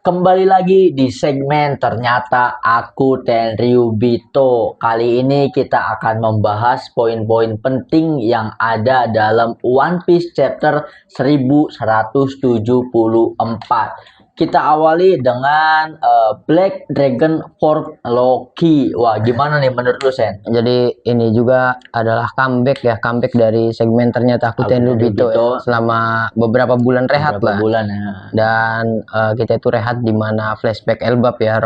Kembali lagi di segmen Ternyata Aku Tenryubito. Kali ini kita akan membahas poin-poin penting yang ada dalam One Piece chapter 1174. Kita awali dengan Black Dragon Form Loki. Wah, gimana nih menurut lu, Sen? Jadi ini juga adalah comeback dari segmen Ternyata Aku Tenryubito ya, selama beberapa bulan rehat lah. Ya. Dan kita itu rehat di mana flashback Elbap ya,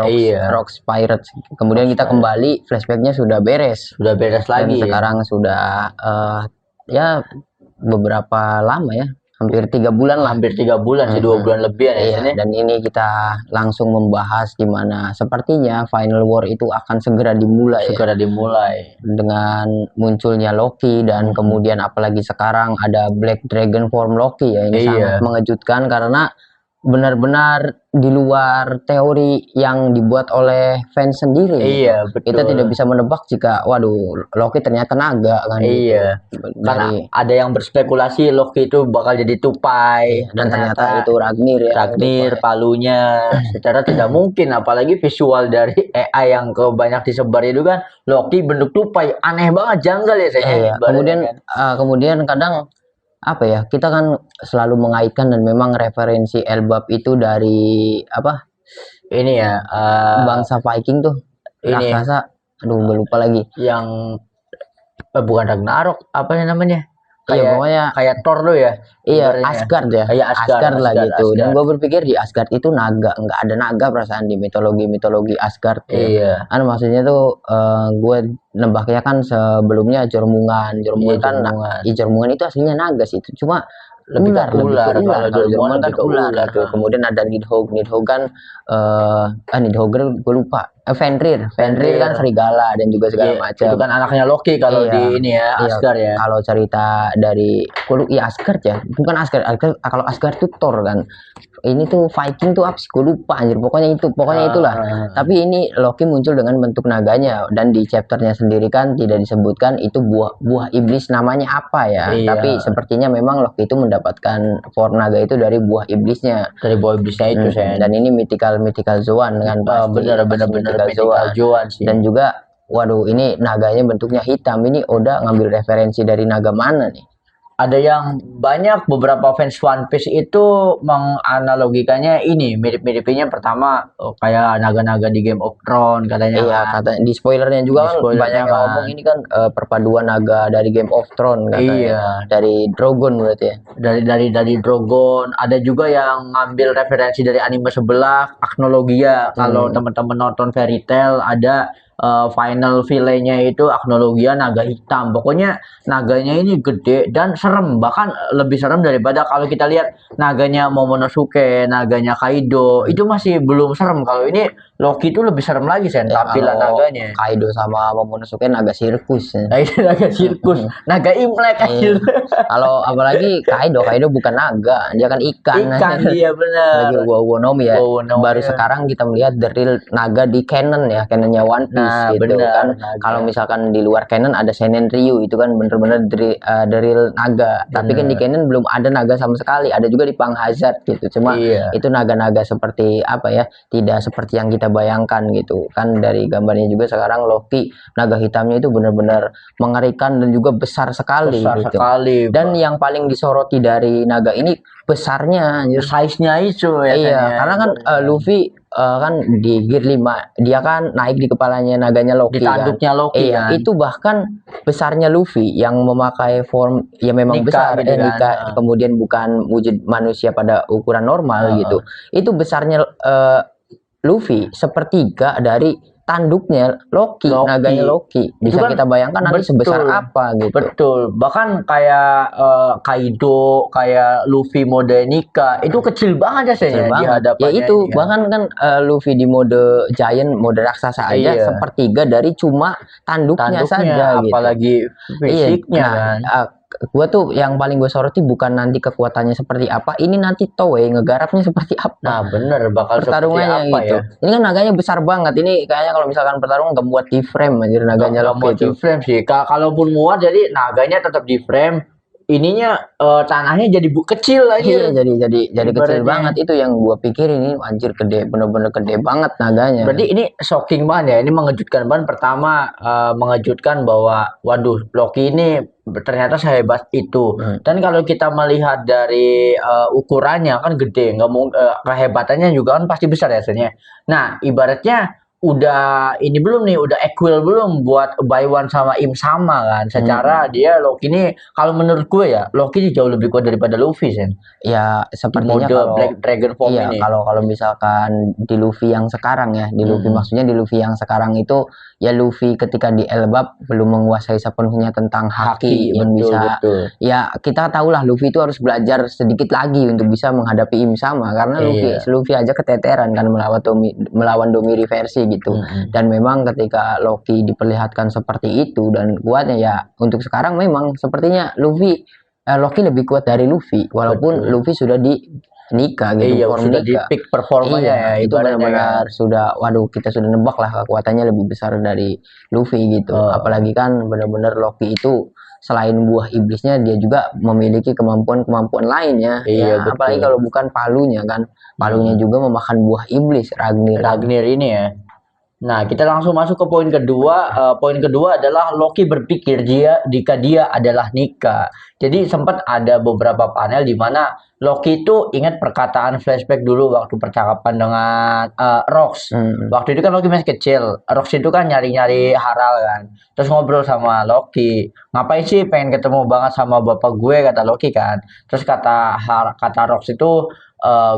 Rocks Pirates. Kemudian kita kembali, flashbacknya sudah beres. Sudah beres lagi. Dan sekarang sudah ya beberapa lama ya. Hampir 3 bulan lah. Hampir 3 bulan sih, 2 bulan lebih ya. Iya, dan ini kita langsung membahas di mana sepertinya Final War itu akan segera dimulai. Dengan munculnya Loki dan kemudian apalagi sekarang ada Black Dragon Form Loki ya. Ini sangat mengejutkan karena benar-benar di luar teori yang dibuat oleh fans sendiri. Iya, betul. Kita tidak bisa menebak jika Loki ternyata naga kan. Iya. Karena ada yang berspekulasi Loki itu bakal jadi tupai dan ternyata itu Ragnir ya. Ragnir palunya. Secara tidak mungkin, apalagi visual dari AI yang banyak disebar itu kan Loki bentuk tupai, aneh banget, janggal ya saya. Iya. Kemudian kadang apa ya, kita kan selalu mengaitkan dan memang referensi Elbap itu dari apa ini ya, bangsa Viking tuh, raksasa, gue lupa lagi, yang bukan Ragnarok, apa namanya, pokoknya kayak Thor lo ya. Iya, Asgard ya, Asgard lah gitu. Asgard. Dan gue berpikir di Asgard itu naga, nggak ada naga perasaan di mitologi Asgard ya. Iya. Maksudnya tuh gue nembaknya kan sebelumnya Jormungan kan, Jormungan itu aslinya naga sih, itu cuma ular. Kalau Jormungan kan ular. Kemudian ada Nidhogg kan Nidhogg gue lupa. Fenrir kan serigala dan juga segala macam. Itu kan anaknya Loki kalau di ini ya, Asgard ya. Kalau cerita dari Asgard ya, bukan Asgard. Kalau Asgard itu Thor kan. Ini tuh Viking tuh apa sih? Gue lupa anjir. Pokoknya itulah. Tapi ini Loki muncul dengan bentuk naganya, dan di chapternya sendiri kan tidak disebutkan itu buah iblis namanya apa ya. Tapi sepertinya memang Loki itu mendapatkan form naga itu dari buah iblisnya. Dari buah iblisnya itu saya. Dan ini mythical Zoan kan pasti. Benar Zoan sih. Dan juga ini naganya bentuknya hitam. Ini Oda ngambil referensi dari naga mana nih? Ada yang beberapa fans One Piece itu menganalogikannya ini mirip-miripnya pertama kayak naga-naga di Game of Thrones katanya. Iya, katanya di spoilernya juga kan banyak yang ngomong ini kan perpaduan naga dari Game of Thrones katanya. Iya. Dari Drogon berarti ya. Dari Drogon. Ada juga yang ngambil referensi dari anime sebelah, Agnologia. Kalau teman-teman nonton Fairy Tail ada final villainnya itu Agnologia, naga hitam. Pokoknya naganya ini gede dan serem, bahkan lebih serem daripada kalau kita lihat naganya Momonosuke, naganya Kaido. Itu masih belum serem. Kalau ini Loki itu lebih serem lagi Sen, tampilan naganya. Kaido sama Momonosuke naga sirkus ya. Nah, itu naga sirkus, naga Imlek aja. Kalau apalagi Kaido bukan naga, dia kan ikan. Dia benar. Lagi Wonomi ya. Baru sekarang kita melihat the real naga di canon ya, canonnya One Piece. Gitu kan. Kalau misalkan di luar canon ada Senen Ryu, itu kan bener-bener the real naga. Tapi kan di canon belum ada naga sama sekali. Ada juga di Pang Hazard gitu. Cuma itu naga-naga seperti apa ya? Tidak seperti yang kita bayangkan gitu. Kan dari gambarnya juga sekarang Loki naga hitamnya itu benar-benar mengerikan dan juga besar sekali. Dan yang paling disoroti dari naga ini besarnya, size-nya itu ya. Iya, karena kan Luffy kan di Gear 5 dia kan naik di kepalanya naganya Loki, di tanduknya kan? Loki kan? Itu bahkan besarnya Luffy yang memakai form ya memang besar kemudian bukan wujud manusia pada ukuran normal gitu. Itu besarnya Luffy sepertiga dari tanduknya Loki, naganya Loki. Bisa kan kita bayangkan nanti sebesar apa gitu. Betul. Bahkan kayak Kaido, kayak Luffy mode Nika, itu kecil banget ya di hadapannya. Ya itu, bahkan kan Luffy di mode giant, mode raksasa aja sepertiga dari cuma tanduknya saja apalagi gitu. fisiknya kan. Gua tuh yang paling gue soroti bukan nanti kekuatannya seperti apa, ini nanti Toei ngegarapnya seperti apa. Nah bener, bakal pertarungannya apa gitu ya? Ini kan naganya besar banget, ini kayaknya kalau misalkan pertarungan gak muat di frame aja naganya. Gak muat di frame sih, kalaupun muat jadi naganya tetap di frame, ininya tanahnya jadi kecil aja. Iya, jadi kecil banget. Itu yang gua pikir, ini anjir gede, bener-bener gede banget naganya. Berarti ini shocking banget ya. Ini mengejutkan banget. Pertama mengejutkan bahwa waduh, Loki ini ternyata sehebat itu. Dan kalau kita melihat dari ukurannya kan gede, nggak kehebatannya juga kan pasti besar ya sebenarnya. Nah, ibaratnya udah ini belum nih, udah equal belum buat Baiwan sama Im sama kan. Secara dia Loki ini kalau menurut gue ya, Loki ini jauh lebih kuat daripada Luffy sih. Ya sepertinya Mode kalau Black Dragon form iya, ini. kalau misalkan di Luffy yang sekarang ya, di Luffy maksudnya di Luffy yang sekarang itu ya, Luffy ketika di Elbap belum menguasai sepenuhnya tentang haki yang betul, bisa betul. Ya kita tahulah Luffy itu harus belajar sedikit lagi untuk bisa menghadapi Im sama, karena Luffy aja keteteran kan melawan Domi reversi gitu. Dan memang ketika Loki diperlihatkan seperti itu dan kuatnya ya, untuk sekarang memang sepertinya Loki lebih kuat dari Luffy, walaupun Luffy sudah di Nika gitu, form sudah Nika. di peak performanya ya, itu benar-benar sudah, waduh, kita sudah nebak lah kekuatannya lebih besar dari Luffy gitu. Apalagi kan benar-benar Loki itu selain buah iblisnya, dia juga memiliki kemampuan lainnya. Apalagi kalau bukan palunya kan, palunya juga memakan buah iblis, Ragnir ini ya. Nah, kita langsung masuk ke poin kedua. Poin kedua adalah Loki berpikir jika dia adalah Nika. Jadi sempat ada beberapa panel di mana Loki itu ingat perkataan flashback dulu waktu percakapan dengan Rox. Waktu itu kan Loki masih kecil. Rox itu kan nyari-nyari Harald kan. Terus ngobrol sama Loki. Ngapain sih pengen ketemu banget sama bapak gue, kata Loki kan. Terus kata Rox itu,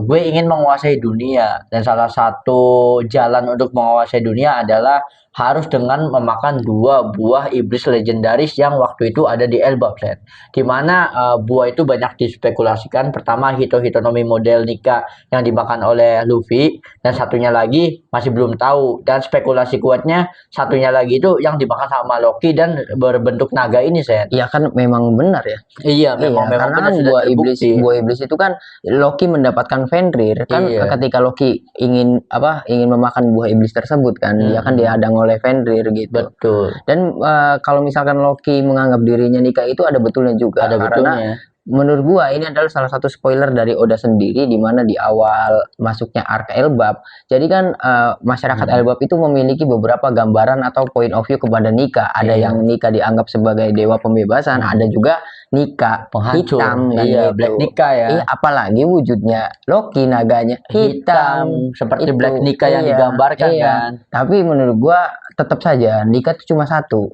gue ingin menguasai dunia, dan salah satu jalan untuk menguasai dunia adalah harus dengan memakan 2 buah iblis legendaris yang waktu itu ada di Elbap set. Dimana buah itu banyak dispekulasikan. Pertama Hitonomi model Nika yang dimakan oleh Luffy, dan satunya lagi masih belum tahu. Dan spekulasi kuatnya satunya lagi itu yang dimakan sama Loki dan berbentuk naga ini set. Iya kan, memang benar ya. Iya, memang karena benar, kan sudah terbukti. buah iblis itu kan Loki mendapatkan Fenrir kan. Ketika Loki ingin memakan buah iblis tersebut kan, dia kan dihadang oleh Fenrir gitu. Betul. Dan kalau misalkan Loki menganggap dirinya Nika, itu ada betulnya juga. Ada karena betulnya. Menurut gua ini adalah salah satu spoiler dari Oda sendiri, di mana di awal masuknya arc Elbap. Jadi kan masyarakat Elbap itu memiliki beberapa gambaran atau point of view kepada Nika. Ada yang Nika dianggap sebagai dewa pembebasan, ada juga Nika penghancur, hitam kan gitu. Black Nika ya. Apalagi wujudnya Loki naganya hitam seperti Black Nika yang digambarkan kan. Tapi menurut gua tetap saja Nika itu cuma satu.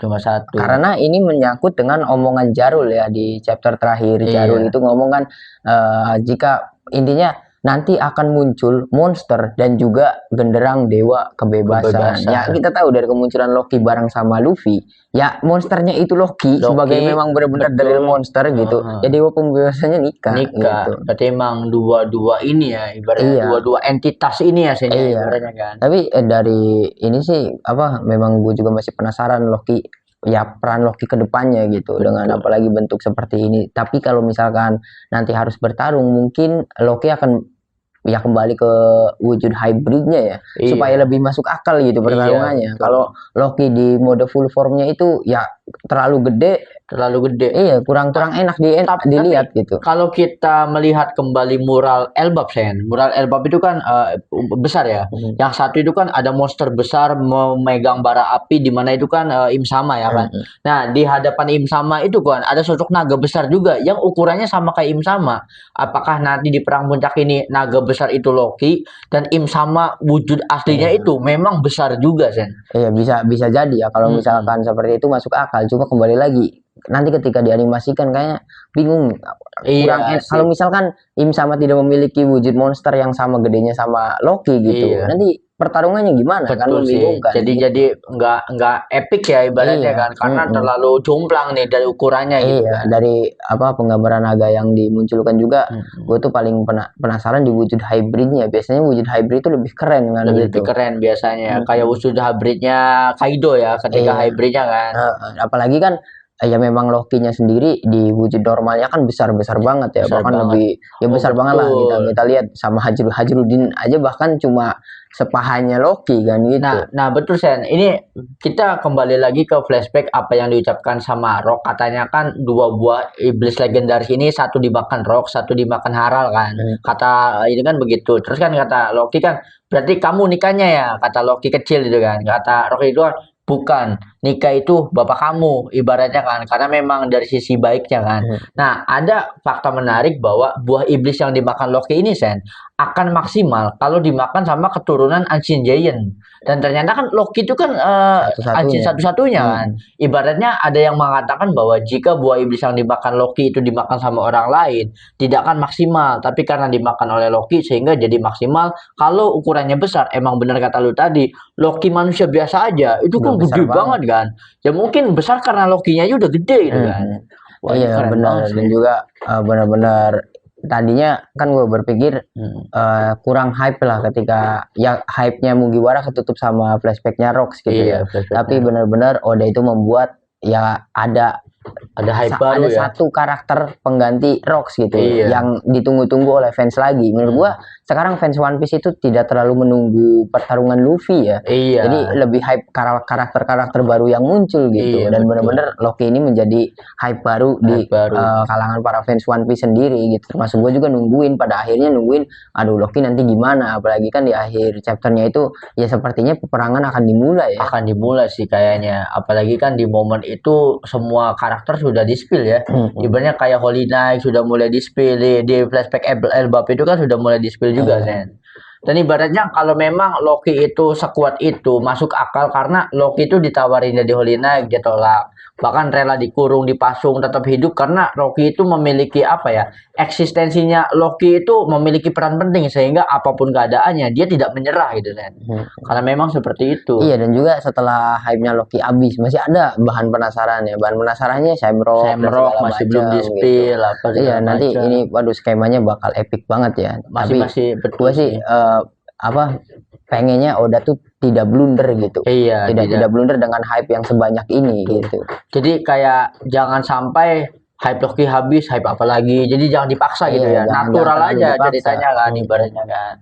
Karena ini menyangkut dengan omongan Jarul ya di chapter terakhir. Jarul itu ngomong kan, jika intinya nanti akan muncul monster dan juga genderang dewa kebebasan. Ya kita tahu dari kemunculan Loki bareng sama Luffy, ya monsternya itu Loki sebagai memang benar-benar dari monster gitu. Ya dewa pembebasannya Nika. Gitu. Berarti emang dua ini ya, ibaratnya dua entitas ini ya ibaratnya kan. Tapi dari ini sih memang gue juga masih penasaran Loki, ya peran Loki ke depannya gitu. Dengan apalagi bentuk seperti ini. Tapi kalau misalkan nanti harus bertarung, mungkin Loki akan kembali ke wujud hybridnya ya, supaya lebih masuk akal gitu pertarungannya. Kalau Loki di mode full formnya itu ya terlalu gede. Kurang enak dilihat gitu. Kalau kita melihat kembali mural Elbap mural Elbap itu kan besar ya. Yang satu itu kan ada monster besar memegang bara api, di mana itu kan Im Sama ya kan. Nah, di hadapan Im Sama itu kan ada sosok naga besar juga yang ukurannya sama kayak Im Sama. Apakah nanti di perang puncak ini naga besar itu Loki dan Im Sama wujud aslinya itu memang besar juga Iya, bisa jadi ya kalau misalkan seperti itu masuk akal. Cuma kembali lagi, nanti ketika dianimasikan kayaknya bingung. Kalau misalkan Im Sama tidak memiliki wujud monster yang sama gedenya sama Loki gitu, nanti pertarungannya gimana? Kan membingungkan. Jadi nggak epic ya ibaratnya kan, karena terlalu jomplang nih dari ukurannya gitu. Dari penggambaran naga yang dimunculkan juga, gue tuh paling penasaran di wujud hybridnya. Biasanya wujud hybrid itu lebih keren kan. Lebih keren biasanya, kayak wujud hybridnya Kaido ya ketika hybridnya kan. Apalagi kan ya memang Loki-nya sendiri di wujud normalnya kan besar-besar banget ya, Besar bahkan banget. lebih ya besar banget lah, betul. kita lihat sama Hajrudin aja bahkan cuma sepahanya Loki kan gitu. Nah betul Sen. Ini kita kembali lagi ke flashback apa yang diucapkan sama Rock. Katanya kan dua buah iblis legendaris ini, satu dimakan Rock, satu dimakan Haral kan. Kata ini kan begitu. Terus kan kata Loki kan, berarti kamu nikahnya ya? Kata Loki kecil itu kan. Kata Rock itu kan, bukan. Nikah itu bapak kamu ibaratnya kan. Karena memang dari sisi baiknya kan. Nah, ada fakta menarik bahwa buah iblis yang dimakan Loki ini Sen akan maksimal kalau dimakan sama keturunan Ancient Giant. Dan ternyata kan Loki itu kan Ancient satu-satunya kan. Ibaratnya ada yang mengatakan bahwa jika buah iblis yang dimakan Loki itu dimakan sama orang lain, tidak akan maksimal. Tapi karena dimakan oleh Loki sehingga jadi maksimal. Kalau ukurannya besar, emang benar kata lu tadi, Loki manusia biasa aja, itu kan gede banget kan. Ya mungkin besar karena Loki-nya aja udah gede gitu kan. Wah, iya benar, dan juga benar-benar tadinya kan gue berpikir kurang hype lah ketika ya hype-nya Mugiwara ketutup sama flashback-nya Rox gitu ya. Tapi benar-benar Oda itu membuat ya ada hype baru ada ya. Satu karakter pengganti Rox gitu yang ditunggu-tunggu oleh fans lagi. Menurut gua sekarang fans One Piece itu tidak terlalu menunggu pertarungan Luffy ya. Jadi lebih hype karakter-karakter baru yang muncul gitu. Dan benar-benar Loki ini menjadi hype baru di kalangan para fans One Piece sendiri gitu. Termasuk gua juga pada akhirnya nungguin aduh Loki nanti gimana, apalagi kan di akhir chapternya itu ya sepertinya peperangan akan dimulai ya. Akan dimulai sih kayaknya. Apalagi kan di momen itu semua karakter sudah di-spill ya. Ibaratnya kayak Holy Knight sudah mulai di-spill, di flashback Elbap itu kan sudah mulai di-spill juga kan. Dan ibaratnya kalau memang Loki itu sekuat itu masuk akal karena Loki itu ditawarin jadi Holy Knight dia tolak. Bahkan rela dikurung, dipasung, tetap hidup karena Loki itu memiliki apa ya? Eksistensinya Loki itu memiliki peran penting sehingga apapun keadaannya dia tidak menyerah gitu kan. Karena memang seperti itu. Iya, dan juga setelah hype-nya Loki habis masih ada bahan penasaran ya. Bahan penasarannya Shamrock masih belum di-spill gitu. apa Iya, nanti ini waduh skemanya bakal epic banget ya. Masih betul gue sih pengennya Oda tuh tidak blunder gitu. Iya, tidak blunder dengan hype yang sebanyak ini gitu. Jadi kayak jangan sampai hype Loki habis, hype apa lagi. Jadi jangan dipaksa gitu ya. Natural aja ceritanya kan ibaratnya kan.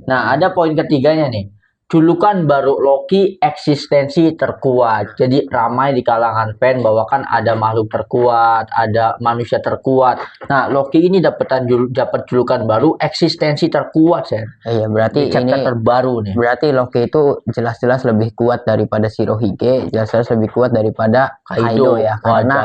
Nah, ada poin ketiganya nih. Julukan baru Loki eksistensi terkuat. Jadi ramai di kalangan fan bahwa kan ada makhluk terkuat, ada manusia terkuat. Nah, Loki ini dapat julukan baru eksistensi terkuat ya. Iya, berarti ini terbaru nih. Berarti Loki itu jelas-jelas lebih kuat daripada Shirohige, jelas-jelas lebih kuat daripada Kaido ya. Karena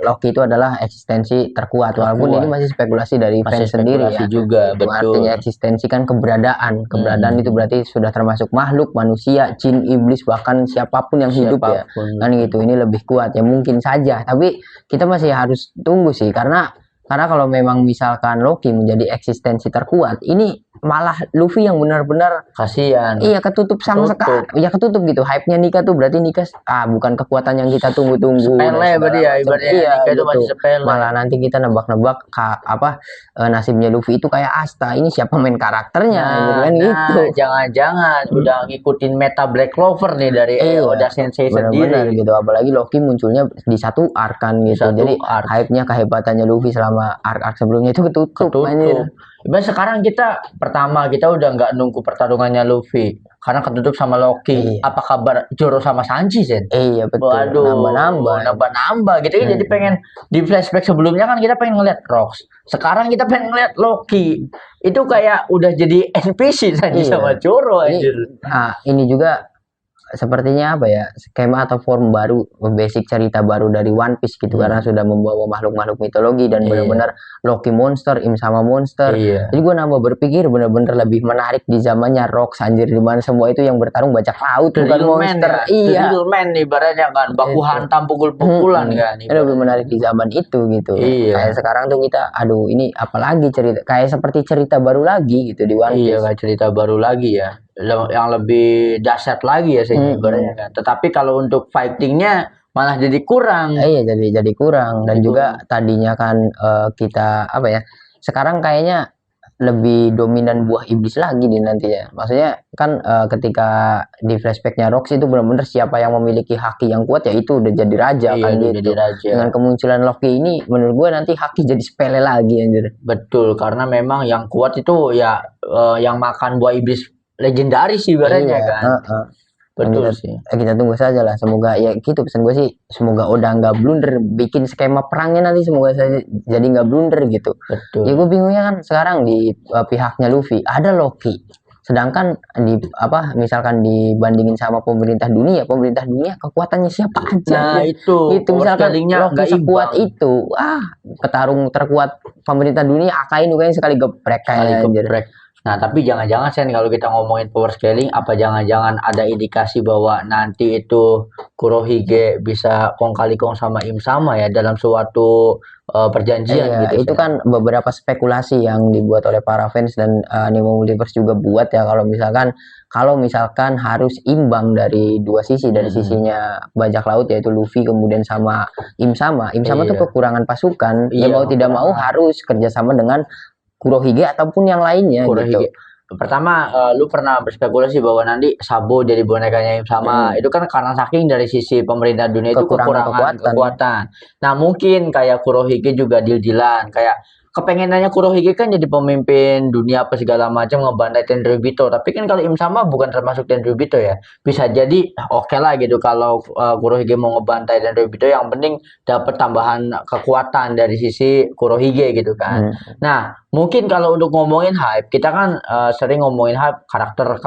Loki itu adalah eksistensi terkuat. Walaupun ini masih spekulasi dari fans sendiri ya. Juga, betul. Artinya eksistensi kan keberadaan. Keberadaan itu berarti sudah termasuk makhluk, manusia, jin, iblis, bahkan siapapun yang hidup ya. Kan gitu, ini lebih kuat ya mungkin saja. Tapi kita masih harus tunggu sih karena kalau memang misalkan Loki menjadi eksistensi terkuat, ini malah Luffy yang benar-benar kasihan. Iya, ketutup sama sekali. Ya ketutup gitu. Hype-nya Nika tuh berarti Nika bukan kekuatan yang kita tunggu-tunggu. Sepele berarti ya ibaratnya. Iya, Nika itu masih sepele. Malah nanti kita nebak-nebak nasibnya Luffy itu kayak Asta. Ini siapa main karakternya gitu. Jangan-jangan udah ngikutin meta Black Clover nih dari Oda Sensei sendiri gitu. Apalagi Loki munculnya di satu arc kan gitu. Jadi hype-nya kehebatannya Luffy selama arc sebelumnya itu ketutup. Sekarang kita udah nggak nunggu pertarungannya Luffy karena ketutup sama Loki. Apa kabar Zoro sama Sanji Zen? Iya betul. Waduh, nambah gitu. Jadi pengen di flashback sebelumnya kan kita pengen ngeliat Rox. Sekarang kita pengen ngeliat Loki. Itu kayak udah jadi NPC Sanji sama Zoro anjir. Nah, ini juga sepertinya skema atau form baru, basic cerita baru dari One Piece gitu karena sudah membawa makhluk-makhluk mitologi dan benar-benar Loki monster, Im sama monster. Jadi gue nambah berpikir benar-benar lebih menarik di zamannya Rox anjir, di mana semua itu yang bertarung bajak laut bukan monster. Iya. Real man ibaratnya kan, baku hantam pukul-pukulan kan. Lebih menarik di zaman itu gitu. Kayak sekarang tuh kita ini apalagi cerita kayak seperti cerita baru lagi gitu di One Piece. Iya, kayak cerita baru lagi ya. Yang lebih dahsyat lagi ya sebenarnya kan. Tetapi kalau untuk fightingnya malah jadi kurang. Iya, jadi kurang dan juga tadinya kan kita sekarang kayaknya lebih dominan buah iblis lagi nih nantinya. Maksudnya kan ketika di flashbacknya Rox itu benar-benar siapa yang memiliki haki yang kuat ya itu udah jadi raja kan gitu. Jadi raja. Dengan kemunculan Loki ini menurut gue nanti haki jadi sepele lagi anjir. Betul, karena memang yang kuat itu ya yang makan buah iblis legendaris sih ibaratnya kan. Betul kita, sih. Kita tunggu saja lah. Semoga ya gitu pesan gue sih. Semoga Oda nggak blunder bikin skema perangnya nanti semoga saja jadi nggak blunder gitu. Betul. Ya gue bingungnya kan sekarang di pihaknya Luffy ada Loki. Sedangkan di misalkan dibandingin sama pemerintah dunia kekuatannya siapa aja? Nah itu misalkan Loki sekuat itu, petarung terkuat pemerintah dunia Akainu kayaknya sekali geprek kayaknya. Nah, tapi jangan-jangan Sen kalau kita ngomongin power scaling, apa jangan-jangan ada indikasi bahwa nanti itu Kurohige bisa kong kali kong sama Im sama ya dalam suatu perjanjian gitu. Itu kan beberapa spekulasi yang dibuat oleh para fans dan Anime Multiverse juga buat ya kalau misalkan harus imbang dari dua sisi dari sisinya bajak laut yaitu Luffy kemudian sama Im sama tuh kekurangan pasukan ya mau tidak mau harus kerjasama dengan Kurohige ataupun yang lainnya gitu. Pertama, lu pernah berspekulasi bahwa nanti Sabo jadi bonekanya Im sama. Itu kan karena saking dari sisi pemerintah dunia itu kekurangan kekuatan. Nah, mungkin kayak Kurohige juga deal-dealan. Kayak kepengenannya Kurohige kan jadi pemimpin dunia apa segala macam ngebantai Tenryubito. Tapi kan kalau Im sama bukan termasuk Tenryubito ya. Bisa jadi oke lah gitu kalau Kurohige mau ngebantai Tenryubito yang penting dapat tambahan kekuatan dari sisi Kurohige gitu kan. Nah, mungkin kalau untuk ngomongin hype, kita kan sering ngomongin hype karakter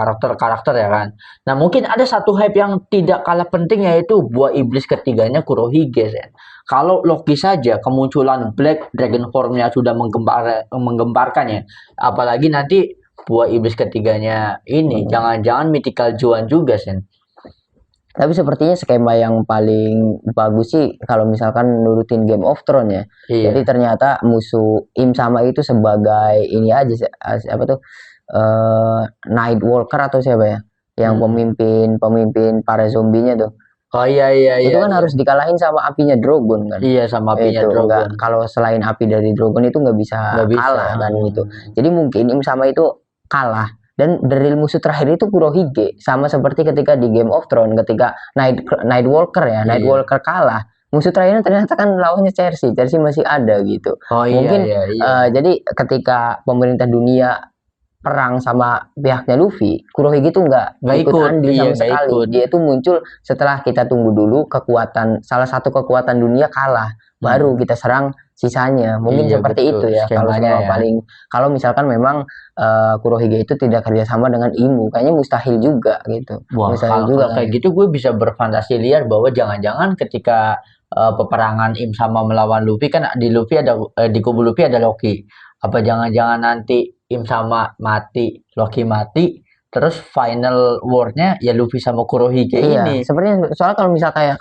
ya kan. Nah, mungkin ada satu hype yang tidak kalah penting yaitu buah iblis ketiganya Kurohige ya. Kalau Loki saja kemunculan Black Dragon Form-nya sudah menggemparkan ya. Apalagi nanti buah iblis ketiganya ini jangan-jangan Mythical Joan juga Sen. Tapi sepertinya skema yang paling bagus sih kalau misalkan nurutin Game of Thrones ya. Jadi ternyata musuh Im sama itu sebagai ini aja apa tuh Night Walker atau siapa ya? Yang pemimpin para zombinya tuh. Oh iya. Itu kan harus dikalahin sama apinya Drogon kan. Iya sama apinya Drogon. Kalau selain api dari Drogon itu nggak bisa kalah kan gitu. Jadi mungkin Im sama itu kalah. Dan dari musuh terakhir itu Kurohige sama seperti ketika di Game of Thrones ketika Night Walker kalah. Musuh terakhirnya ternyata kan lawannya Cersei masih ada gitu. Mungkin jadi ketika pemerintah dunia perang sama pihaknya Luffy, Kurohige itu nggak ikut andil sama sekali. Dia itu muncul setelah kita tunggu dulu salah satu kekuatan dunia kalah, baru kita serang sisanya. Mungkin seperti itu ya kalau misalkan memang Kurohige itu tidak kerjasama dengan Imu, kayaknya mustahil juga gitu. Mustahil juga kayak gitu gue bisa berfantasi liar bahwa jangan-jangan ketika peperangan Im sama melawan Luffy kan di kubu Luffy ada Loki. Apa jangan-jangan nanti Im sama mati, Loki mati, terus final word-nya ya Luffy sama Kurohige ini. Sebenarnya soalnya kalau misal kayak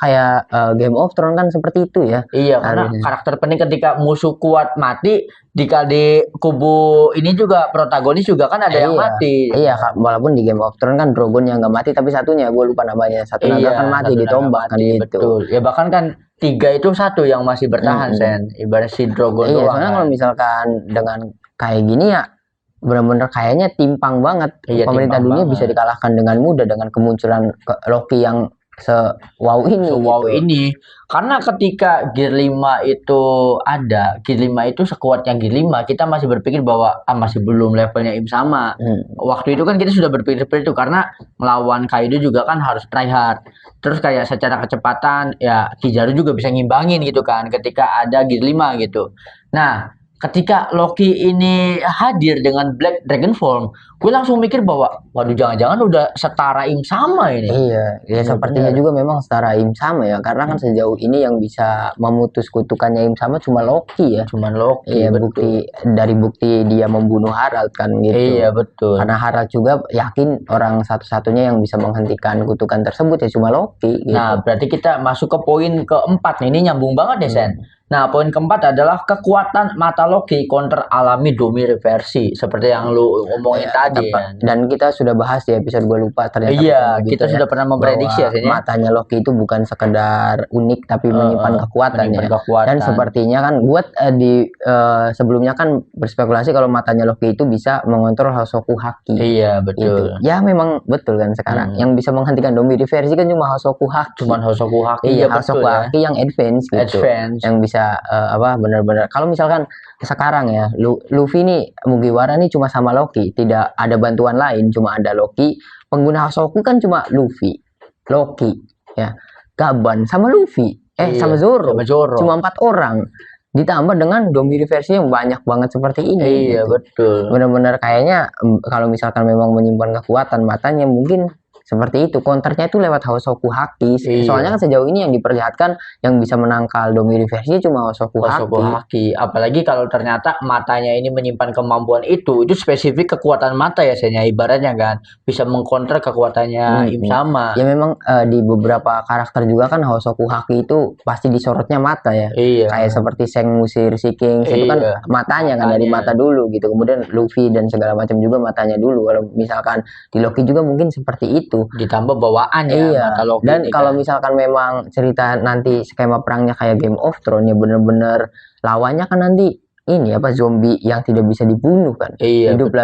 Game of Thrones kan seperti itu ya. Iya, karena karakter penting ketika musuh kuat mati, di kubu ini juga protagonis juga kan ada yang mati. Iya, walaupun di Game of Thrones kan Drogon yang nggak mati tapi satunya gue lupa namanya. Satu naga kan mati ditombak kan gitu. Betul. Ya bahkan kan 3 itu 1 yang masih bertahan Sen. Ibarat si Drogon doang. Soalnya kalau misalkan dengan kayak gini ya benar-benar kayaknya timpang banget. Pemerintah dunia bisa dikalahkan dengan mudah dengan kemunculan Loki yang wow ini. Karena ketika Gear 5 itu ada, Gear 5 itu sekuatnya Gear 5, kita masih berpikir bahwa masih belum levelnya Im sama. Waktu itu kan kita sudah berpikir seperti itu karena melawan Kaido juga kan harus tryhard. Terus kayak secara kecepatan ya Kizaru juga bisa ngimbangin gitu kan ketika ada Gear 5 gitu. Nah, ketika Loki ini hadir dengan Black Dragon Form, gue langsung mikir bahwa waduh jangan-jangan udah setara Im sama ini. Iya, sepertinya juga memang setara Im sama ya, karena kan sejauh ini yang bisa memutus kutukannya Im sama cuma Loki ya. Iya, bukti dia membunuh Harald kan gitu. Iya, betul. Karena Harald juga yakin orang satu-satunya yang bisa menghentikan kutukan tersebut ya cuma Loki gitu. Nah, berarti kita masuk ke poin keempat nih, ini nyambung banget ya Sen. Nah, poin keempat adalah kekuatan mata Loki counter alami Domi reversi seperti yang lu omongin tadi ya. Dan kita sudah bahas di episode gue lupa ternyata iya, kita sudah pernah memprediksi bahwa matanya Loki itu bukan sekedar unik tapi menyimpan kekuatan ya. Dan sepertinya kan buat sebelumnya kan berspekulasi kalau matanya Loki itu bisa mengontrol Hosoku Haki. Iya, betul. Gitu. Ya memang betul kan sekarang. Yang bisa menghentikan Domi reversi kan cuma Hosoku Haki. Cuman Hosoku Haki. Iya, Hosoku Haki yang advance gitu. Yang bisa benar-benar kalau misalkan sekarang ya Luffy nih Mugiwara nih cuma sama Loki, tidak ada bantuan lain, cuma ada Loki. Pengguna Hosoku kan cuma Luffy, Loki, ya, Gaban sama Luffy, sama Zoro. Cuma 4 orang. Ditambah dengan Domi reversi yang banyak banget seperti ini. Iya, gitu. Betul. Benar-benar kayaknya kalau misalkan memang menyimpan kekuatan matanya mungkin seperti itu, counternya itu lewat Hosoku Haki. Soalnya kan sejauh ini yang diperlihatkan yang bisa menangkal Domi reversi cuma Hosoku Haki. Apalagi kalau ternyata matanya ini menyimpan kemampuan itu spesifik kekuatan mata ya, Senya, ibaratnya kan bisa mengkonter kekuatannya Im sama. Ya memang di beberapa karakter juga kan Hosoku Haki itu pasti disorotnya mata ya. Iya. Kayak seperti Seng Musir si King itu kan matanya kan dari mata dulu gitu. Kemudian Luffy dan segala macam juga matanya dulu. Kalau misalkan di Loki juga mungkin seperti itu. Ditambah bawaannya mata Loki. Dan kalau misalkan memang cerita nanti skema perangnya kayak Game of Thrones ya bener-bener lawannya kan nanti ini zombie yang tidak bisa dibunuh kan. Iya, hidup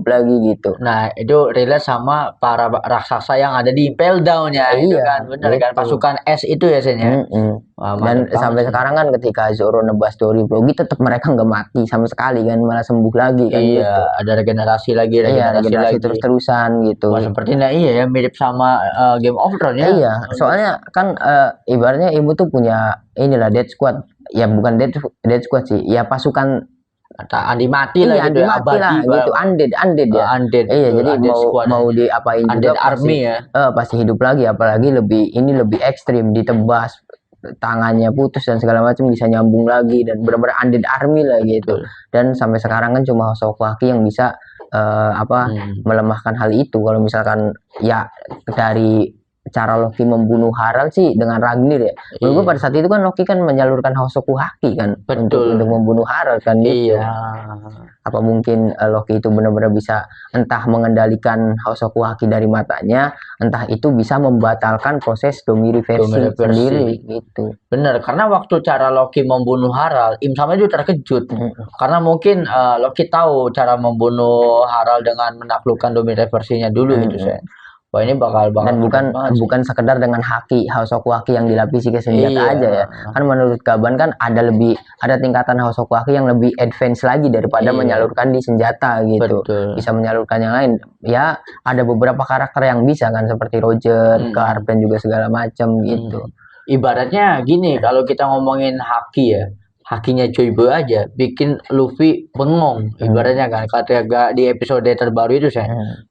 lagi gitu. Nah, itu relate sama para raksasa yang ada di Impel Down ya. Itu kan bener kan pasukan es itu ya Senya. Dan sampai sekarang kan ketika Zoro nebas Dory Brogi tetap mereka nggak mati sama sekali kan, malah sembuh lagi kan. Iya, gitu. Ada regenerasi lagi regenerasi terus-terusan gitu. Seperti ya mirip sama Game of Thrones ya. Iya, soalnya kan ibaratnya ibu tuh punya inilah Death Squad. Ya bukan Death Squad sih, ya pasukan anti mati lah gitu, abadi lah gitu, undead ya. Iya, jadi mau diapain juga army ya. Pasti hidup lagi, apalagi lebih ekstrim, ditebas tangannya putus dan segala macam bisa nyambung lagi dan benar-benar undead army lah gitu. Dan sampai sekarang kan cuma Hosoku Haki yang bisa melemahkan hal itu. Kalau misalkan ya dari cara Loki membunuh Harald sih dengan Ragnir ya. Menurut gue pada saat itu kan Loki kan menyalurkan Hosoku Haki kan untuk membunuh Harald kan gitu. Iya. Apa mungkin Loki itu benar-benar bisa entah mengendalikan Hosoku Haki dari matanya, entah itu bisa membatalkan proses Domi reversi sendiri gitu. Bener, karena waktu cara Loki membunuh Harald, Im sama juga terkejut. Karena mungkin Loki tahu cara membunuh Harald dengan menaklukkan Domi reversinya dulu gitu saya. Wah, ini bakal dan bukan sekedar dengan haki Hosoku Haki yang dilapisi ke senjata aja ya. Kan menurut Gaban kan ada tingkatan Hosoku Haki yang lebih advance lagi daripada menyalurkan di senjata gitu. Betul. Bisa menyalurkan yang lain. Ya, ada beberapa karakter yang bisa kan seperti Roger, Garp dan juga segala macam gitu. Ibaratnya gini, kalau kita ngomongin haki ya, hakinya Joyboy aja bikin Luffy bengong. Ibaratnya kan ketika di episode terbaru itu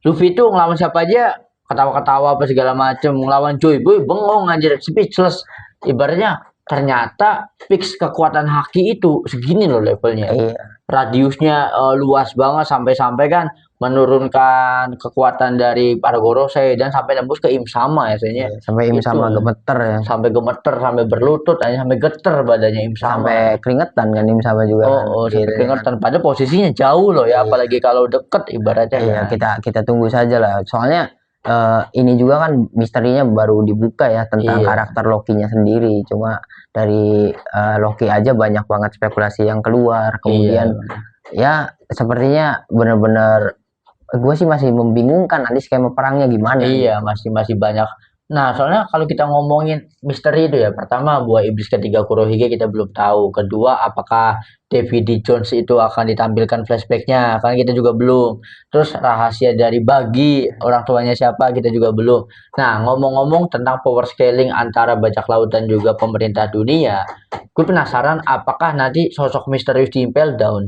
Luffy itu ngelawan siapa aja ketawa-ketawa apa segala macem, ngelawan Joyboy bengong anjir, speechless. Ibaratnya ternyata fix kekuatan haki itu segini loh levelnya. Radiusnya luas banget sampai kan menurunkan kekuatan dari para Gorosei dan sampai nembus ke Im sama ya sebenarnya. Sampai Im sama gemeter ya. Sampai gemeter, sampai berlutut, sampai geter badannya Im sama. Sampai keringetan kan Im sama juga. Sampai keringetan. Padahal posisinya jauh loh ya, apalagi kalau deket ibaratnya. Iya, kita tunggu saja lah. Soalnya ini juga kan misterinya baru dibuka ya tentang karakter Loki-nya sendiri. Cuma dari Loki aja banyak banget spekulasi yang keluar. Kemudian ya sepertinya benar-benar gue sih masih membingungkan nanti skema perangnya gimana. Iya, gitu. masih banyak. Nah, soalnya kalau kita ngomongin misteri itu ya, pertama buah iblis ketiga Kurohige kita belum tahu. Kedua, apakah Davy Jones itu akan ditampilkan flashbacknya, kan kita juga belum. Terus rahasia dari Bagi, orang tuanya siapa, kita juga belum. Nah, ngomong-ngomong tentang power scaling antara bajak laut dan juga pemerintah dunia, gue penasaran apakah nanti sosok misterius di Impel Down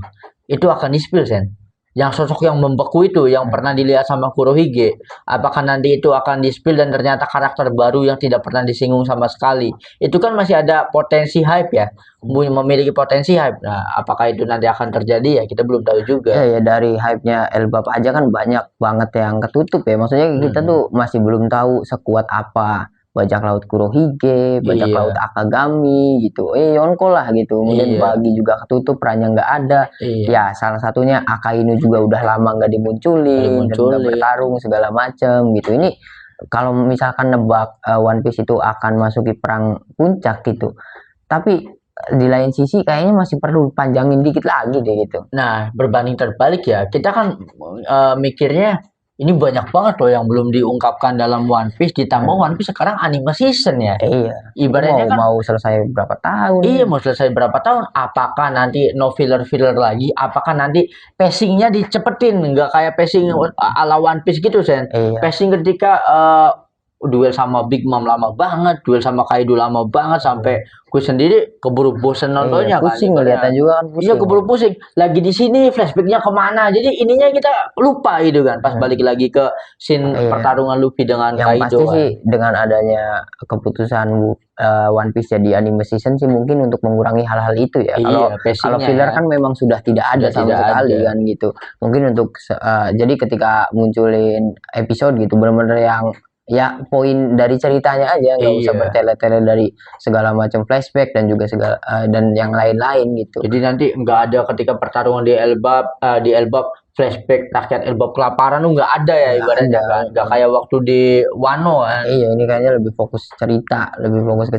itu akan di-spill, Sen? Yang sosok yang membeku itu yang pernah dilihat sama Kurohige, apakah nanti itu akan di-spill dan ternyata karakter baru yang tidak pernah disinggung sama sekali. Itu kan masih ada potensi hype ya, memiliki potensi hype. Nah, apakah itu nanti akan terjadi ya kita belum tahu juga. Ya dari hype-nya Elbap aja kan banyak banget yang ketutup ya. Maksudnya kita tuh masih belum tahu sekuat apa bajak laut Kurohige, bajak Iya. laut Akagami gitu. Yonko lah gitu. Kemudian Iya. Bagi juga ketutup, perannya nggak ada. Iya. Ya salah satunya Akainu juga udah lama nggak dimunculin, dan nggak bertarung segala macem gitu. Ini kalau misalkan nebak One Piece itu akan masuki perang puncak gitu, tapi di lain sisi kayaknya masih perlu panjangin dikit lagi deh gitu. Nah, berbanding terbalik ya, kita kan mikirnya ini banyak banget loh yang belum diungkapkan dalam One Piece, ditambah One Piece sekarang anime season ya. Iya. Ibaratnya kan mau selesai berapa tahun? Iya, mau selesai berapa tahun? Apakah nanti no filler-filler lagi? Apakah nanti pacingnya dicepetin? Nggak kayak pacing ala One Piece gitu, Sen. Iya. Pacing ketika duel sama Big Mom lama banget, duel sama Kaido lama banget, sampai gue sendiri keburu bosen nontonnya kan. Pusing ngeliatnya juga kan, Iya, keburu pusing. Lagi di sini flashbacknya kemana? Jadi ininya kita lupa gitu kan. Pas balik lagi ke scene pertarungan Luffy dengan yang Kaido. pasti sih dengan adanya keputusan One Piece jadi anime season sih mungkin untuk mengurangi hal-hal itu ya. Kalau filler kan memang sudah tidak ada sama sekali kan gitu. Mungkin untuk jadi ketika munculin episode gitu benar-benar yang ya poin dari ceritanya aja, nggak usah bertele-tele dari segala macam flashback dan juga segala dan yang lain-lain gitu. Jadi nanti nggak ada ketika pertarungan di Elbap flashback rakyat Elbap kelaparan tuh nggak ada ya ibaratnya kan, nggak kayak waktu di Wano kan. Iya, ini kayaknya lebih fokus ke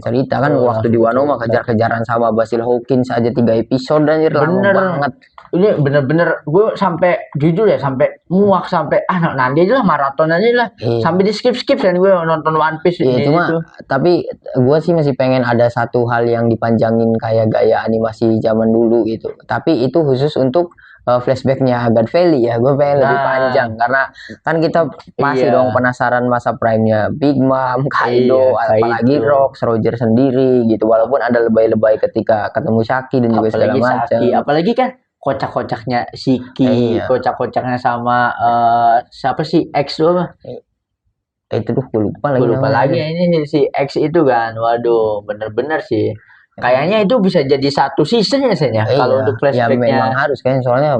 cerita kan. Waktu di Wano mah kejar-kejaran sama Basil Hawkins aja 3 episode anjir, lama banget. Ini bener-bener gue sampai jujur ya sampai muak, sampai nanti aja lah maraton aja lah, sampai di skip kan gue nonton One Piece. Cuma tapi gue sih masih pengen ada satu hal yang dipanjangin kayak gaya animasi zaman dulu gitu, tapi itu khusus untuk flashbacknya God Valley ya, gue pengen lebih panjang karena kan kita masih dong penasaran masa prime-nya Big Mom, Kaido, apalagi Rox, Roger sendiri gitu, walaupun ada lebay-lebay ketika ketemu Shaki dan juga segala macam. Apalagi kan kocak-kocaknya Shiki, kocak-kocaknya sama siapa sih X tuh? Itu tuh gue lupa lagi. Ini si X itu kan, waduh bener-bener sih. Kayaknya itu bisa jadi satu season ya, Sen ya. Kalau untuk flashbacknya. Ya memang harus kan, soalnya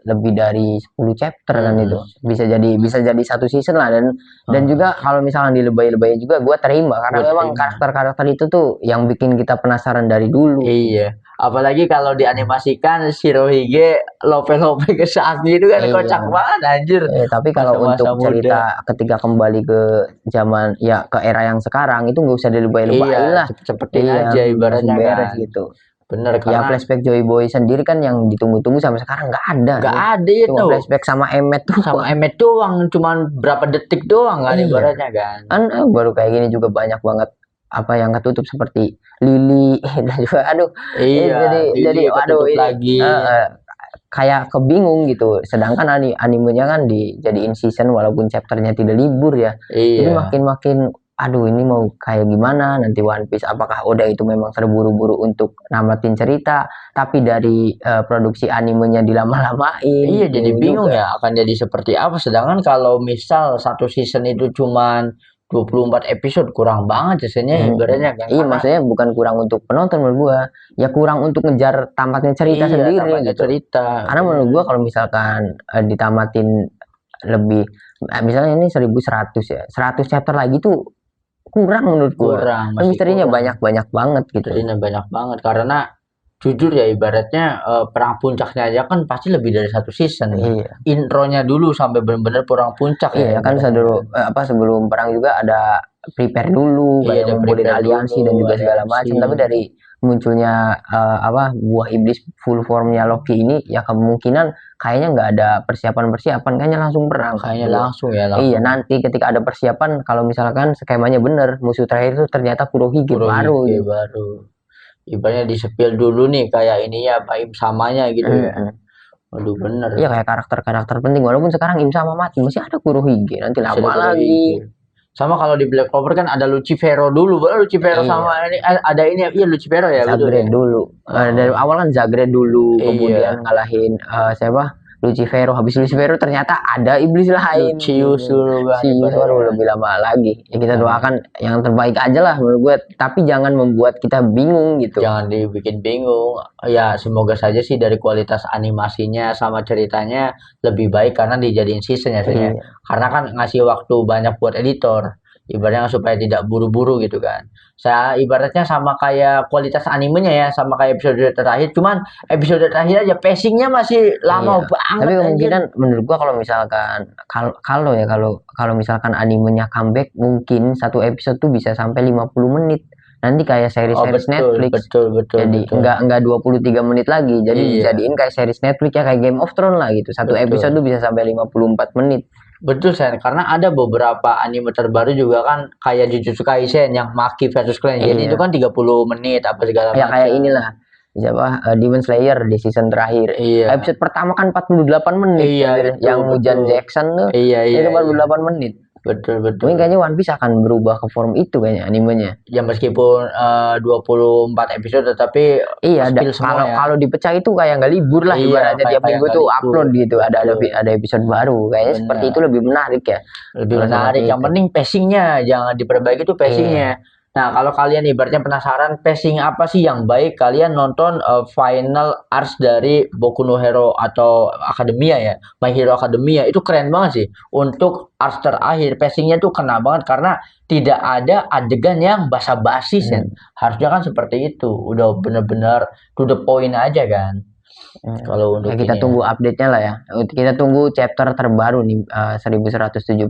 lebih dari 10 chapter kan itu. Bisa jadi satu season lah, dan juga kalau misalnya dilebay-lebay juga gue terima karena memang karakter-karakter itu tuh yang bikin kita penasaran dari dulu. Iya. Apalagi kalau dianimasikan Shirohige lope-lope ke Shaki itu kan kocak banget anjir. Tapi kalau untuk cerita ketika kembali ke zaman ya ke era yang sekarang itu nggak usah dilebay-lebay lah. Cepetin aja ibaratnya beres gitu. Bener kan. Ya flashback Joy Boy sendiri kan yang ditunggu-tunggu sampai sekarang nggak ada. Nggak ada itu. Cuma flashback sama Emmet tuh. Sama Emmet doang, cuman berapa detik doang kan ibaratnya kan. Baru kayak gini juga banyak banget apa yang ketutup seperti Lily dan juga jadi aduh ini lagi kayak kebingung gitu, sedangkan animenya kan dijadiin season walaupun chapternya tidak libur ya. Jadi makin aduh ini mau kayak gimana nanti One Piece, apakah Oda itu memang terburu-buru untuk namatin cerita tapi dari produksi animenya dilama-lamain. Jadi bingung ya akan jadi seperti apa, sedangkan kalau misal satu season itu cuman 24 episode kurang banget jasanya ibaratnya kan. Maksudnya bukan kurang untuk penonton menurut gua, ya kurang untuk ngejar tamatnya cerita sendiri gitu. Karena menurut gua kalau misalkan ditamatin lebih misalnya ini 1100 ya, 100 chapter lagi tuh kurang menurut gua. Misterinya banyak banget gitu. Ini banyak banget karena jujur ya ibaratnya perang puncaknya aja kan pasti lebih dari satu season. Intronya dulu sampai benar-benar perang puncak kan sebelum perang juga ada prepare dulu, kayak ngumpulin aliansi dan juga segala macam. Tapi dari munculnya buah iblis full formnya Loki ini ya kemungkinan kayaknya nggak ada persiapan kayaknya langsung perang. Langsung. Iya, nanti ketika ada persiapan kalau misalkan skemanya bener, musuh terakhir itu ternyata Kurohige baru. Ibaratnya di-spill dulu nih kayak ininya apa Im samanya gitu ya. Waduh bener. Iya kayak karakter-karakter penting, walaupun sekarang Im sama mati masih ada Kurohige, nanti lama lagi. Sama kalau di Black Clover kan ada Lucifero dulu, baru Lucifero sama ini ada ini Lucifero ya. Zagreed dulu. Dari awal kan Zagreed dulu, kemudian ngalahin siapa? Lucifero, habis Lucifero ternyata ada iblis lain. Lucius dulu kan. Baru lebih lama lagi. Ya kita doakan yang terbaik aja lah menurut gue, tapi jangan membuat kita bingung gitu. Jangan dibikin bingung. Ya semoga saja sih dari kualitas animasinya sama ceritanya lebih baik karena dijadiin season ya. Karena kan ngasih waktu banyak buat editor. Ibaratnya supaya tidak buru-buru gitu kan. Saya ibaratnya sama kayak kualitas animenya ya, sama kayak episode terakhir, cuman episode terakhir aja pacingnya masih lama Iya. banget Tapi anjir. kemungkinan menurut gua kalau misalkan kalau misalkan animenya comeback mungkin satu episode tuh bisa sampai 50 menit. Nanti kayak Oh series-series betul, Netflix. betul, betul, Jadi betul. enggak 23 menit lagi. Jadi Iya, dijadiin kayak series Netflix ya kayak Game of Thrones lah gitu. Satu episode betul. tuh bisa sampai 54 menit. Betul, Sen. Karena ada beberapa anime terbaru juga kan kayak Jujutsu Kaisen yang Maki versus Clan. Jadi itu Iya. kan 30 menit apa segala Ya kayak macam. inilah siapa Demon Slayer di season terakhir. Iya. Episode pertama kan 48 menit Iya anjir. itu Yang hujan betul. Jackson tuh Iya, itu iya, iya. 48 menit. Betul, betul. Mungkin kayaknya One Piece akan berubah ke form itu kayaknya animenya. Ya meskipun 24 episode tetapi Iya, spill semua kalau ya. kalau dipecah itu kayak nggak libur lah Iya, ibaratnya tiap kayak minggu nggak tuh libur. upload gitu. Betul. Ada episode baru. Kayaknya seperti Benar. itu lebih menarik ya. Lebih Kalau menarik. seperti Yang itu. penting pacingnya jangan diperbaiki tuh pacingnya. Iya. Nah, kalau kalian ibaratnya penasaran pacing apa sih yang baik, kalian nonton final arcs dari Boku no Hero atau Academia ya, My Hero Academia itu keren banget sih. Untuk arcs terakhir pacingnya tuh kena banget karena tidak ada adegan yang basa-basi Sen. Harusnya kan seperti itu, udah bener-bener to the point aja kan. Kalau untuk Ya, kita ini tunggu ya. update-nya lah ya. Kita tunggu chapter terbaru nih 1175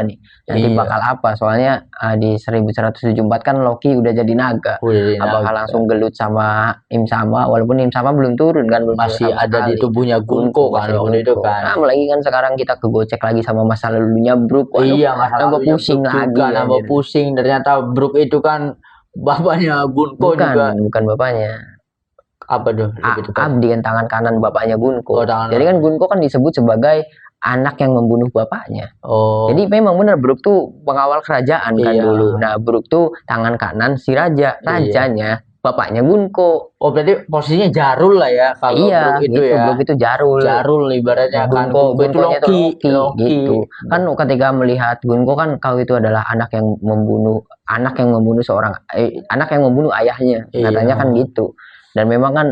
nih. Nanti Iya. bakal apa? Soalnya di 1174 kan Loki udah jadi naga. Udah jadi Apakah naga. langsung gelut sama Im Sama walaupun Im Sama belum turun kan belum Masih turun sama ada di sekali. tubuhnya Gunko kan masih waktu itu Gunko. kan. Nah, lagi kan sekarang kita kegocek lagi sama masa lalunya Brook. Waduh, Iya, masalah nambah lalunya pusing Brook lagi juga nambah anjir. pusing. Ternyata Brook itu kan bapaknya Gunko juga. Bukan bapaknya. Apa tuh lebih tepat? Abdi kan tangan kanan bapaknya Gunko. Oh, tangan Jadi kan kanan. Gunko kan disebut sebagai anak yang membunuh bapaknya. Oh, Jadi memang benar Brook tuh pengawal kerajaan kan Iya. dulu. Nah, Brook tuh tangan kanan si raja. Iya. Rajanya bapaknya Gunko. oh berarti posisinya Jarul lah ya kalau Iya, Brook itu gitu. ya. Brook itu Jarul. Jarul ibaratnya kan Gunko itu Gunkonya tuh Loki. gitu. Kan ketika melihat Gunko kan kau itu adalah anak yang membunuh anak yang membunuh ayahnya. Iya. Katanya kan gitu. Dan memang kan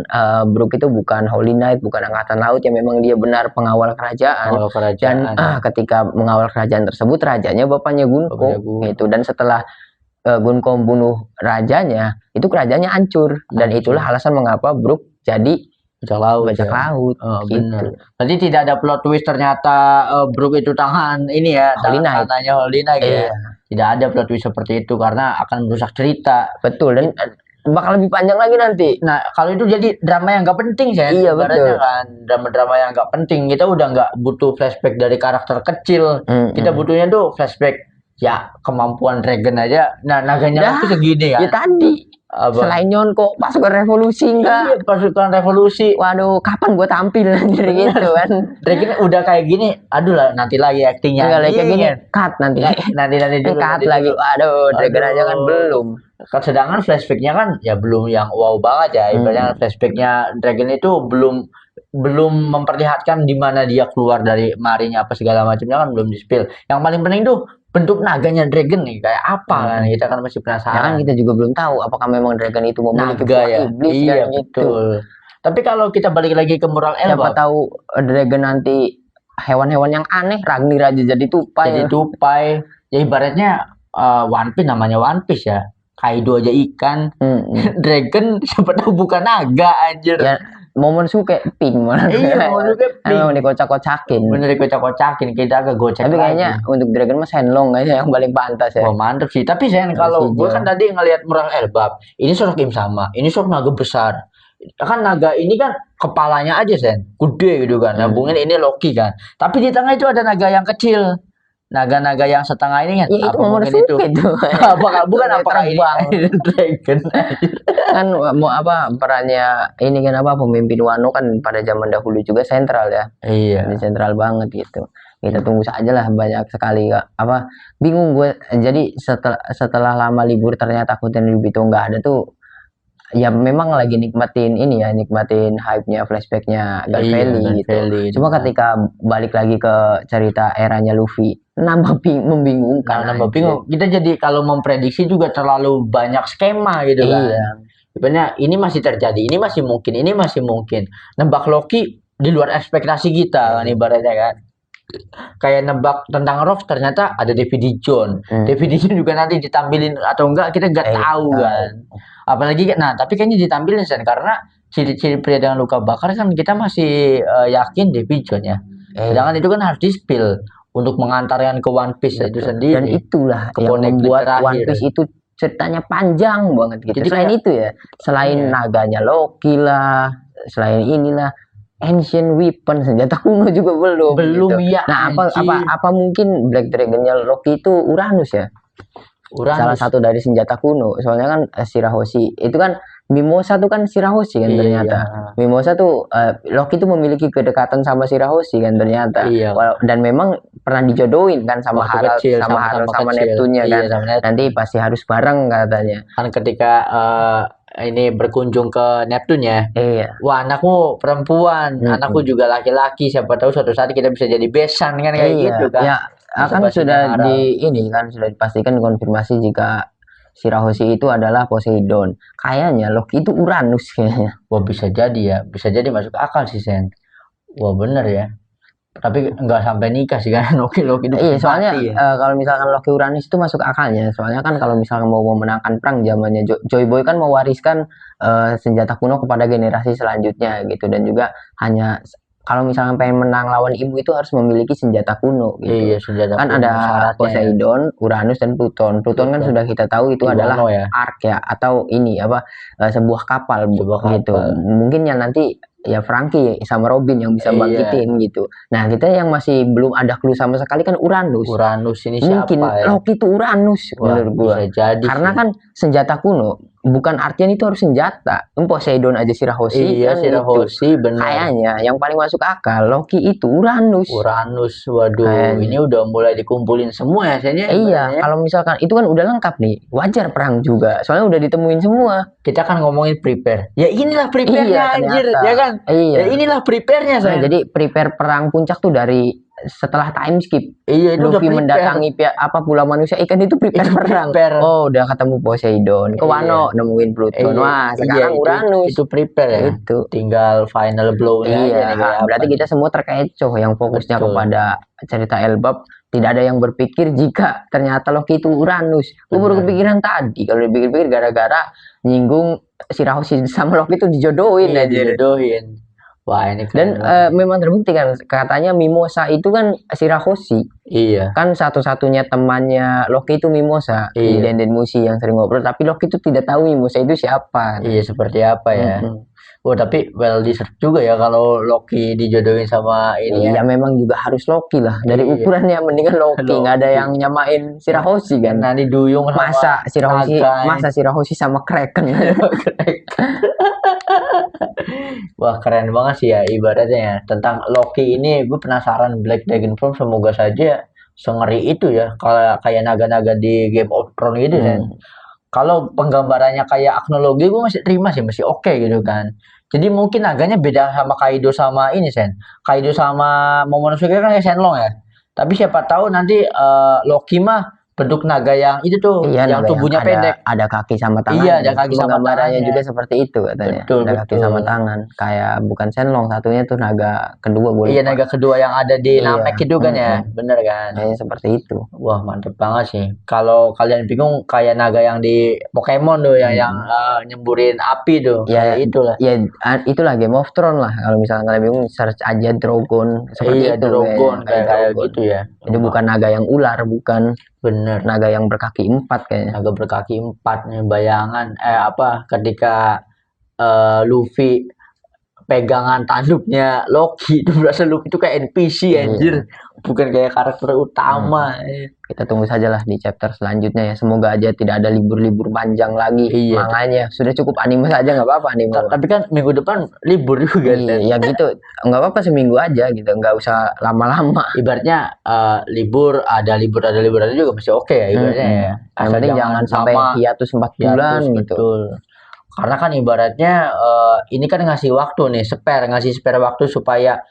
Brook itu bukan Holy Knight, bukan angkatan laut ya memang dia benar pengawal kerajaan. Kalau kerajaan. Dan ketika mengawal kerajaan tersebut rajanya bapaknya Gunko Bapaknya Gunko. gitu. Dan setelah Gunko membunuh rajanya, itu kerajaannya hancur. Dan Hancur. itulah alasan mengapa Brook jadi Bajak laut. bajak ya. laut. Oh, Gitu. benar. Berarti tidak ada plot twist ternyata Brook itu tangan ini ya, Holy Knight. tangannya Holy Knight ya. Iya. Tidak ada plot twist seperti itu karena akan merusak cerita. Betul, dan bakal lebih panjang lagi nanti. Nah, kalau itu jadi drama yang nggak penting sih. Iya, Ibaratnya betul. kan drama-drama yang nggak penting. Kita udah nggak butuh flashback dari karakter kecil. Kita butuhnya tuh flashback ya kemampuan Dragon aja. Nah, naganya Dah, itu segini kan. ya tadi Apa? selain Nyonko pasukan revolusi Iya, enggak. pasukan revolusi. Waduh, kapan gue tampil anjir gitu kan. Dragon udah kayak gini. Aduh lah, nanti lagi aktingnya. Enggak lagi kayak gini, Iya. cut nanti. Nanti dulu. Cut nanti lagi. dulu. Waduh, Dragon aja kan Aduh. belum. Sedangkan flashbacknya kan ya belum yang wow banget ya. Ibaratnya flashbacknya Dragon itu belum memperlihatkan di mana dia keluar dari marinya apa segala macamnya kan belum di spill. Yang paling penting tuh bentuk naganya Dragon nih kayak apa kan kita kan masih Ya kan penasaran. kita juga belum tahu apakah memang Dragon itu memiliki Naga buah ya. iblis Iya kan gitu. betul. Tapi kalau kita balik lagi ke Mural Siapa Elbap, tahu Dragon nanti hewan-hewan yang aneh, Ragnir aja jadi tupai. jadi tupai. Ya ibaratnya One Piece namanya One Piece ya. Kaido aja ikan, Dragon siapa tahu bukan naga anjir. Ya, Momonosuke pink malah. Iya, Momonosuke pink. Emang dikocak-kocakin. Bener dikocak-kocakin kita agak gocek Tapi lagi. kayaknya untuk Dragon mas Shenlong kayaknya yang paling pantas ya. Wah mantep sih. Tapi Sen kalau gue kan tadi ngelihat Mural Elbap, ini sosok Im Sama, ini sosok naga besar. Kan naga ini kan kepalanya aja Sen, gede gitu kan. Nah mungkin ini Loki kan. Tapi di tengah itu ada naga yang kecil. Naga-naga yang setengah ini kan. Ya itu mungkin Momonosuke tuh. Apakah bukan apakah ini Terbang. Dragon? Kan mau apa perannya ini kan apa pemimpin Wano kan pada zaman dahulu juga sentral ya. Iya. Ini sentral banget gitu. Kita tunggu saja lah banyak sekali Kak. Apa bingung gue jadi setelah lama libur ternyata Akuten Yubito nggak ada tuh. Ya memang lagi nikmatin ini ya, nikmatin hype-nya flashback-nya Gun Iya, Valley Gun gitu. Valley, Cuma gitu. ketika balik lagi ke cerita eranya Luffy, membingungkan. Nah, nambah anjir. bingung. Kita jadi kalau memprediksi juga terlalu banyak skema gitu kan. Iya. Sebenarnya ini masih terjadi, ini masih mungkin. Nebak Loki di luar ekspektasi kita kan ibaratnya kan. kayak nebak tentang Rock ternyata ada DVD John. DVD John juga nanti ditampilin atau enggak kita nggak tahu kan. Apalagi nah tapi kayaknya ditampilin Sen karena ciri-ciri pria dengan luka bakar kan kita masih yakin DVD John ya. Sedangkan itu kan harus di-spill untuk mengantarkan ke One Piece itu sendiri. Dan itulah yang membuat One Piece itu ceritanya panjang banget gitu. Jadi selain itu ya, selain naganya Loki lah, selain inilah Ancient Weapon senjata kuno juga belum gitu. Ya. Nah, apa mungkin Black Dragon-nya Loki itu Uranus ya? Salah satu dari senjata kuno. Soalnya kan Shirahoshi itu kan Mimosa tuh kan Shirahoshi kan ternyata. Mimosa tuh Loki tuh memiliki kedekatan sama Shirahoshi kan ternyata. Dan memang pernah dijodohin kan sama Harald sama Neptunya kan. Nanti pasti harus bareng katanya. Kan ketika ini berkunjung ke Neptune ya. Wah, anakmu perempuan, anakku juga laki-laki. Siapa tahu suatu saat kita bisa jadi besan kan kayak gitu kan. Ya, akan sudah sudah dipastikan konfirmasi jika Shirahoshi itu adalah Poseidon. Kayaknya Loki itu Uranus kayaknya. Wah, bisa jadi ya. Bisa jadi masuk akal sih, Sen. Wah, bener ya. Tapi nggak sampai nikah sih kan Loki itu. Iya, soalnya kalau misalkan Loki Uranus itu masuk akalnya. Soalnya kan kalau misalkan mau memenangkan perang zamannya Joy Boy kan mewariskan senjata kuno kepada generasi selanjutnya gitu, dan juga hanya kalau misalkan pengen menang lawan ibu itu harus memiliki senjata kuno gitu. Iya, senjata kan kuno ada Poseidon, Uranus dan Pluton. Pluton kan sudah kita tahu itu adalah Ark ya, atau ini apa sebuah kapal gitu. Mungkin yang nanti ya Franky sama Robin yang bisa bangkitin gitu. Nah, kita yang masih belum ada clue sama sekali kan Uranus. Uranus ini mungkin siapa ya? Loki itu Uranus menurut gua. Bisa jadi. Karena kan senjata kuno bukan artinya itu harus senjata. Poseidon aja Shirahoshi. Iya, kan Shirahoshi benar. Kayaknya yang paling masuk akal Loki itu Uranus. Uranus, waduh, ini udah mulai dikumpulin semua ya Sennya. Iya, kalau misalkan itu kan udah lengkap nih. Wajar perang juga. Soalnya udah ditemuin semua. Kita kan ngomongin prepare. Ya inilah prepare-nya anjir, ya kan? Iya. Ya inilah prepare-nya saya. Jadi prepare perang puncak tuh dari setelah time skip. Iya, itu Luffy mendatangi Pulau Manusia Ikan itu prepare perang. Oh, udah ketemu Poseidon. Ke Wano nemuin Pluton. Wah, sekarang Uranus. Itu prepare ya. Itu. Tinggal final blow-nya aja nih, berarti kita semua terkecoh yang fokusnya kepada cerita Elbap. Tidak ada yang berpikir jika ternyata Loki itu Uranus. Gue baru kepikiran tadi. Kalau dipikir-pikir gara-gara nyinggung Shirahoshi sama Loki itu dijodohin aja. Dijodohin. Wah, ini dan memang terbukti kan katanya Mimosa itu kan Shirahoshi. Iya. Kan satu-satunya temannya Loki itu Mimosa di Denden Mushi yang sering ngobrol, tapi Loki itu tidak tahu Mimosa itu siapa. Iya, seperti apa ya. Oh, tapi well deserved juga ya kalau Loki dijodohin sama ini. Iya, memang juga harus Loki lah. Dari ukurannya mendingan Loki, nggak ada yang nyamain Shirahoshi kan. Nanti duyung masa Shirahoshi sama Kraken. Wah, keren banget sih ya ibaratnya ya. Tentang Loki ini gue penasaran Black Dragon Form, semoga saja sengeri itu ya kayak naga-naga di Game of Thrones gitu kan. Kalau penggambarannya kayak Agnologi gue masih terima sih, masih oke gitu kan. Jadi mungkin naganya beda sama Kaido sama ini Sen. Kaido sama Momonosuke kan kayak Shenlong ya. Tapi siapa tahu nanti Loki mah bentuk naga yang itu tuh, yang tubuhnya pendek. Ada kaki sama tangan. Iya, ada kaki sama tangannya juga seperti itu katanya. Betul, ada kaki sama tangan. Kayak bukan Shenlong, satunya tuh naga kedua boleh. Iya, naga kedua yang ada di Namek itu kan ya. Bener kan? Kayaknya seperti itu. Wah, mantep banget sih. Kalau kalian bingung kayak naga yang di Pokemon tuh yang nyemburin api tuh. Ya itulah. Ya itulah Game of Thrones lah. Kalau misalnya kalian bingung search aja Dragon seperti itu. Dragon kayak gitu ya. Itu bukan naga yang ular, bukan. Bener. Naga yang berkaki 4 kayaknya. Naga berkaki 4 nih, bayangan ketika Luffy pegangan tanduknya Loki itu berasa Luffy itu kayak NPC anjir, bukan kayak karakter utama. Kita tunggu sajalah di chapter selanjutnya ya. Semoga aja tidak ada libur-libur panjang lagi. Makanya sudah cukup anime saja, nggak apa-apa anime. Tapi kan minggu depan libur juga. Ya gitu, nggak apa-apa seminggu aja gitu, nggak usah lama-lama. Ibaratnya libur ada juga masih oke ya ibaratnya ya. Yang penting jangan sampai hiatus 4 bulan gitu. Betul. Karena kan ibaratnya ini kan ngasih waktu nih, ngasih spare waktu supaya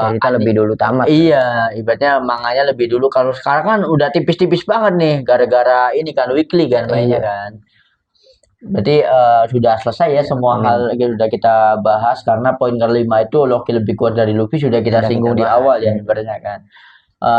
cerita lebih dulu tamat. Iya, ibaratnya manganya lebih dulu. Kalau sekarang kan udah tipis-tipis banget nih gara-gara ini kan weekly kan mainnya kan. Berarti sudah selesai ya semua hal yang sudah kita bahas, karena poin kelima itu Loki lebih kuat dari Luffy sudah kita singgung di awal ya sebenarnya kan.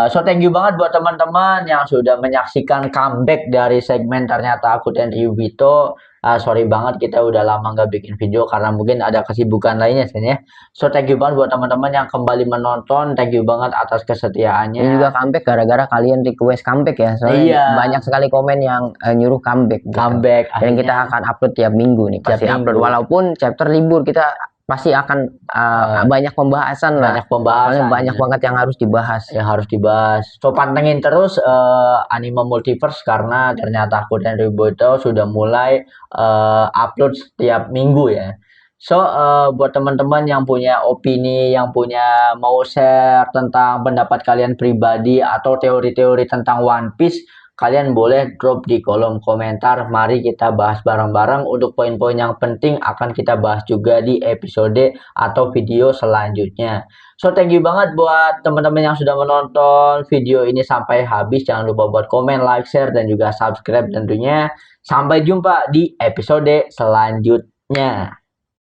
So thank you banget buat teman-teman yang sudah menyaksikan comeback dari segmen Ternyata Aku dan Ryubito. Sorry banget kita udah lama nggak bikin video karena mungkin ada kesibukan lainnya ya. So thank you banget buat teman-teman yang kembali menonton. Thank you banget atas kesetiaannya. Ini juga comeback gara-gara kalian request comeback ya. Soalnya banyak sekali komen yang nyuruh comeback. Comeback. Dan kita akan upload tiap minggu nih. Pasti upload. Walaupun chapter libur kita pasti akan banyak pembahasan lah. Banyak banget yang harus dibahas. So pantengin terus Anime Multiverse karena Ternyata Aku dan Ryubito sudah mulai upload setiap minggu ya. So buat teman-teman yang punya opini, yang punya mau share tentang pendapat kalian pribadi atau teori-teori tentang One Piece, kalian boleh drop di kolom komentar. Mari kita bahas bareng-bareng. Untuk poin-poin yang penting akan kita bahas juga di episode atau video selanjutnya. So thank you banget buat teman-teman yang sudah menonton video ini sampai habis. Jangan lupa buat komen, like, share, dan juga subscribe tentunya. Sampai jumpa di episode selanjutnya.